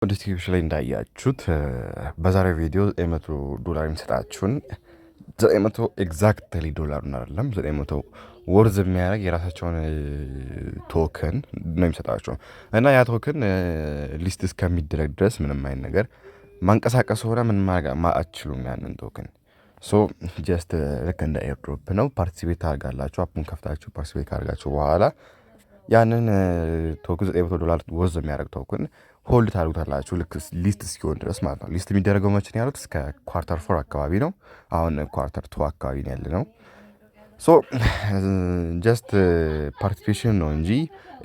ዲስክሪፕሽን ላይ እንዳያችሁት በዛሬው ቪዲዮ $900 የሚሰጣችሁን 900 ኤግዛክትሊ ዶላሩን አይደለም 900 ወርዝ የሚያደርግ የራሳቸውን ቶክን ነው የሚሰጣቸው እና ያ ቶክን ሊስት እስከሚደረግ ድረስ ምንም አይነት ነገር ማንቀሳቀስ ሆነ ምን አትችሉም። ያንን ቶክን ሶ ጀስት ልክ እንደ ኤርድሮፕ ነው። ፓርቲሲፔት ታደርጋላችሁ። አፑን ከፍታችሁ ፓርቲሲፔት ካደርጋችሁ በኋላ ያንን ቶክን $900 ወርዝ የሚያደርግ ቶክን ሆልድ ታደርጉታላችሁ ልክ ሊስት እስኪሆን ድረስ ማለት ነው። ሊስት የሚደረገው መቼ ነው ያሉት? እስከ ኳርተር 4 አካባቢ ነው። አሁን ኳርተር 2 አካባቢ ነው ያለነው። ሶ ጀስት ፓርቲሲፔሽን ነው እንጂ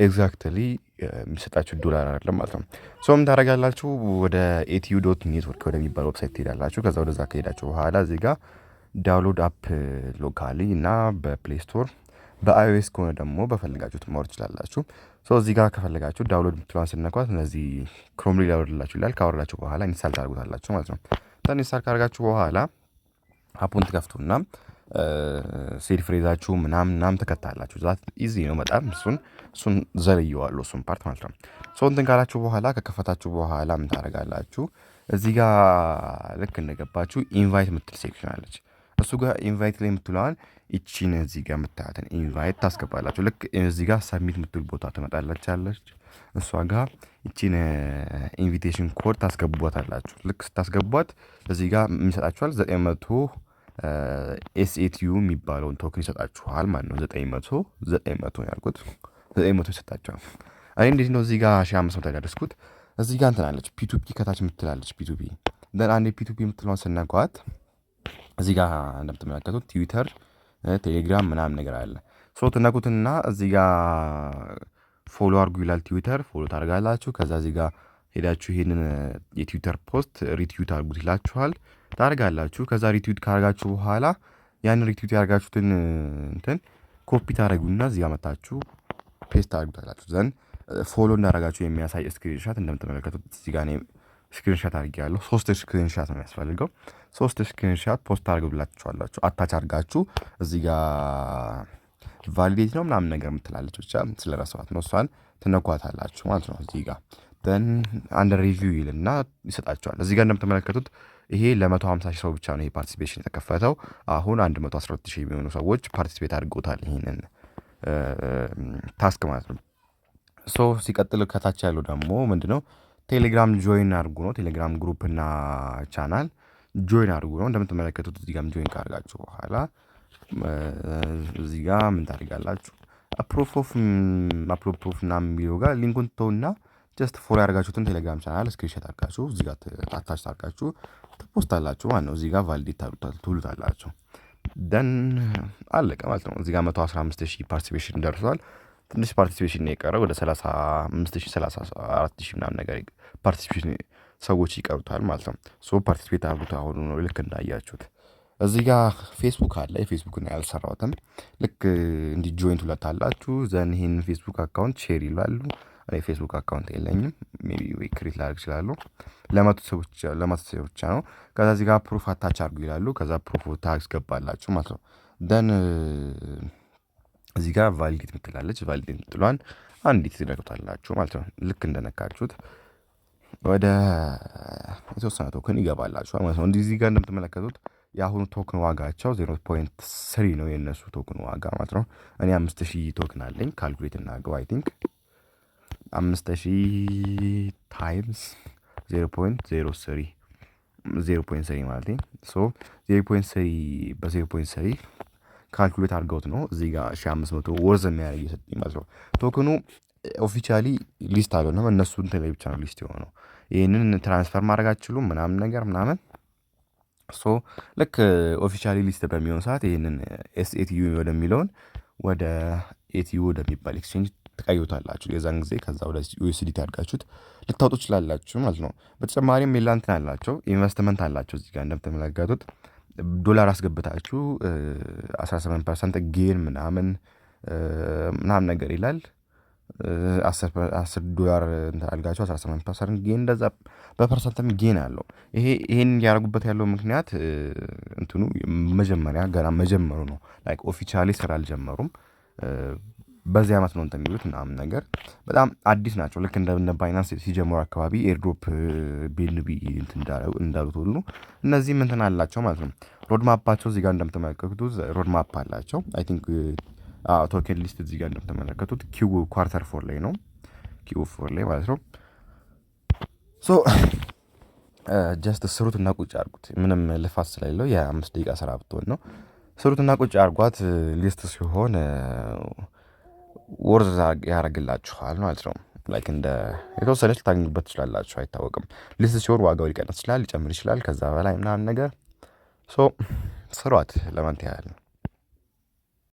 ኤግዛክትሊ የሚሰጣችሁ ዶላር አይደለም ማለት ነው። ሶ ምን ታደርጋላችሁ? ወደ ኤቲዩ ዶት ኔትወርክ ወደሚባል ዌብሳይት ትሄዳላችሁ። ከዛ ወደዛ ከሄዳችሁ በኋላ እዚህ ጋር ዳውንሎድ አፕ ሎካሊ እና በፕሌይ ስቶር፣ በአይኦኤስ ከሆነ ደግሞ በፈልጋችሁት ማውረድ ትችላላችሁ። እዚህ ጋር ከፈለጋችሁ ዳውንሎድ የምትለዋን ስነኳት እነዚህ ክሮም ላይ ላወርድላችሁ ይላል። ካወረዳችሁ በኋላ ኢንስታል ታደርጉታላችሁ ማለት ነው። ኢንስታል ካደርጋችሁ በኋላ አፑን ትከፍቱና ሴድ ፍሬዛችሁ ምናምን ተከታላችሁ። ዛት ኢዚ ነው በጣም እሱን ዘልየዋለሁ እሱን ፓርት ማለት ነው። እንትን ካላችሁ በኋላ ከከፈታችሁ በኋላ ምን ታደርጋላችሁ? እዚህ ጋር ልክ እንደገባችሁ ኢንቫይት የምትል ሴክሽን አለች። እሱ ጋር ኢንቫይት ላይ የምትለዋን ይቺን እዚህ ጋር የምታያትን ኢንቫይት ታስገባላችሁ። ልክ እዚህ ጋር ሰብሚት የምትል ቦታ ትመጣለች አለች። እሷ ጋር ይቺን ኢንቪቴሽን ኮድ ታስገቧታላችሁ። ልክ ስታስገቧት እዚህ ጋር የሚሰጣችኋል 900 ኤስኤቲዩ የሚባለውን ቶክን ይሰጣችኋል ማለት ነው። 900 ያልኩት 900 ይሰጣችኋል። እኔ እንዴት ነው እዚህ ጋር 1500 ያደረስኩት? እዚህ ጋር እንትን አለች ፒቱፒ ከታች የምትላለች ፒቱፒ አንዴ ፒቱፒ የምትለውን ስነኳት እዚህ ጋር እንደምትመለከቱት ትዊተር፣ ቴሌግራም ምናምን ነገር አለ። ትነኩትና እዚህ ጋር ፎሎ አድርጉ ይላል። ትዊተር ፎሎ ታደርጋላችሁ። ከዛ እዚህ ጋር ሄዳችሁ ይሄንን የትዊተር ፖስት ሪትዊት አድርጉት ይላችኋል። ታደርጋላችሁ። ከዛ ሪትዊት ካደርጋችሁ በኋላ ያንን ሪትዊት ያደርጋችሁትን እንትን ኮፒ ታደርጉና እዚህ ጋር መታችሁ ፔስት ታደርጉታላችሁ። ዘን ፎሎ እንዳደረጋችሁ የሚያሳይ ስክሪንሻት እንደምትመለከቱት እዚህ ጋር ስክሪንሻት አድርጌያለሁ። 3 ስክሪንሻት ነው የሚያስፈልገው። 3 ስክሪንሻት ፖስት አድርጉላችኋላችሁ። አታች አድርጋችሁ እዚህ ጋር ቫሊዴት ነው ምናምን ነገር የምትላለች ብቻ ስለረሳኋት ነው። እሷን ትነኳታላችሁ ማለት ነው። እዚህ ጋር ደን አንደር ሪቪው ይልና ይሰጣችኋል። እዚህ ጋር እንደምትመለከቱት ይሄ ለ150 ሰው ብቻ ነው ይሄ ፓርቲሲፔሽን የተከፈተው። አሁን 112,000 የሚሆኑ ሰዎች ፓርቲሲፔት አድርገውታል ይሄንን ታስክ ማለት ነው። ሲቀጥል ከታች ያለው ደግሞ ምንድነው? ቴሌግራም ጆይን አድርጉ ነው። ቴሌግራም ግሩፕ እና ቻናል ጆይን አድርጉ ነው። እንደምትመለከቱት እዚህ ጋርም ጆይን ካደርጋችሁ በኋላ እዚህ ጋር ምን ታደርጋላችሁ? አፕሮቭ ኦፍ እና የሚለው ጋር ሊንኩን ተውና ጀስት ፎሎ ያደርጋችሁትን ቴሌግራም ቻናል ስክሪንሾት አድርጋችሁ እዚህ ጋር አታች ታርጋችሁ ትፖስታላችሁ ማለት ነው። እዚህ ጋር ቫሊዴት ትሉታላችሁ። ደን አለቀ ማለት ነው። እዚህ ጋር 115,000 ፓርቲሲፔሽን ደርሷል። ትንሽ ፓርቲሲፔሽን ነው የቀረው። ወደ 35,000 34,000 ምናምን ነገር ፓርቲሲፔሽን ሰዎች ይቀሩታል ማለት ነው። ፓርቲሲፔት አድርጉት አሁኑ ነው። ልክ እንዳያችሁት እዚህ ጋር ፌስቡክ አለ። የፌስቡክን ያልሰራሁትም ልክ እንዲ ጆይንት ሁለታላችሁ። ዘን ይሄን ፌስቡክ አካውንት ሼር ይላሉ። እኔ ፌስቡክ አካውንት የለኝም። ሜቢ ወይ ክሬት ላደርግ እችላለሁ። ለመቶ ሰዎች ብቻ ነው። ከዛ እዚህ ጋር ፕሩፍ አታች አድርጉ ይላሉ። ከዛ ፕሩፍ ታስገባላችሁ ማለት ነው። ደን እዚህ ጋር ቫሊዴት ምትላለች። ቫሊዴት ምትሏን አንዲት ትነኩታላችሁ ማለት ነው። ልክ እንደነካችሁት ወደ የተወሰነ ቶክን ይገባላችኋል ማለት ነው። እዚህ ጋር እንደምትመለከቱት የአሁኑ ቶክን ዋጋቸው 0.3 ነው የእነሱ ቶክን ዋጋ ማለት ነው። እኔ 5,000 ቶክን አለኝ። ካልኩሌት እናድርገው። አይ ቲንክ 5,000 ታይምስ 0.03 ማለት ነው። 0.3 በ0.3 ካልኩሌት አድርገውት ነው እዚህ ጋር 1500 ወርዝ የሚያደርግ የሰጠኝ ማለት ነው። ቶክኑ ኦፊሻሊ ሊስት አልሆነም። እነሱ እንትን ላይ ብቻ ነው ሊስት የሆነው። ይህንን ትራንስፈር ማድረግ አትችሉም ምናምን ነገር ምናምን። ልክ ኦፊሻሊ ሊስት በሚሆን ሰዓት ይህንን ኤስኤቲዩ ወደሚለውን ወደ ኤቲዩ ወደሚባል ኤክስቼንጅ ትቀይሩታላችሁ የዛን ጊዜ። ከዛ ወደ ዩኤስዲቲ አድርጋችሁት ልታወጡ ትችላላችሁ ማለት ነው። በተጨማሪም ሌላ እንትን አላቸው፣ ኢንቨስትመንት አላቸው። እዚህ ጋር እንደምትመለከቱት ዶላር አስገብታችሁ 18% ጌን ምናምን ነገር ይላል። $10 አድርጋችሁ 18% ጌን እንደዛ በፐርሰንትም ጌን አለው። ይሄን ያደርጉበት ያለው ምክንያት እንትኑ መጀመሪያ ገና መጀመሩ ነው። ላይክ ኦፊሻሊ ስራ አልጀመሩም። በዚህ ዓመት ነው እንትን የሚሉት ምናምን ነገር በጣም አዲስ ናቸው። ልክ እንደ ባይናንስ ሲጀምሩ አካባቢ ኤርድሮፕ ቤንቢ እንትን እንዳሉት ሁሉ እነዚህም እንትን አላቸው ማለት ነው። ሮድማፓቸው እዚህ ጋር እንደምትመለከቱት ሮድማፕ አላቸው። አይ ቲንክ ቶኬን ሊስት እዚህ ጋር እንደምትመለከቱት ኪው ኳርተር ፎር ላይ ነው፣ ኪው ፎር ላይ ማለት ነው። ሶ ጀስት ስሩትና ቁጭ አድርጉት። ምንም ልፋት ስለሌለው የ5 ደቂቃ ስራ ብትሆን ነው። ስሩትና ቁጭ አድርጓት። ሊስት ሲሆን ወርዝ ያደርግላችኋል ማለት ነው። ላይክ እንደ የተወሰነች ልታገኙበት ትችላላችሁ፣ አይታወቅም። ሊስት ሲሆን ዋጋው ሊቀንስ ይችላል፣ ሊጨምር ይችላል፣ ከዛ በላይ ምናምን ነገር። ሶ ስሯት ለማለት ያህል ነው።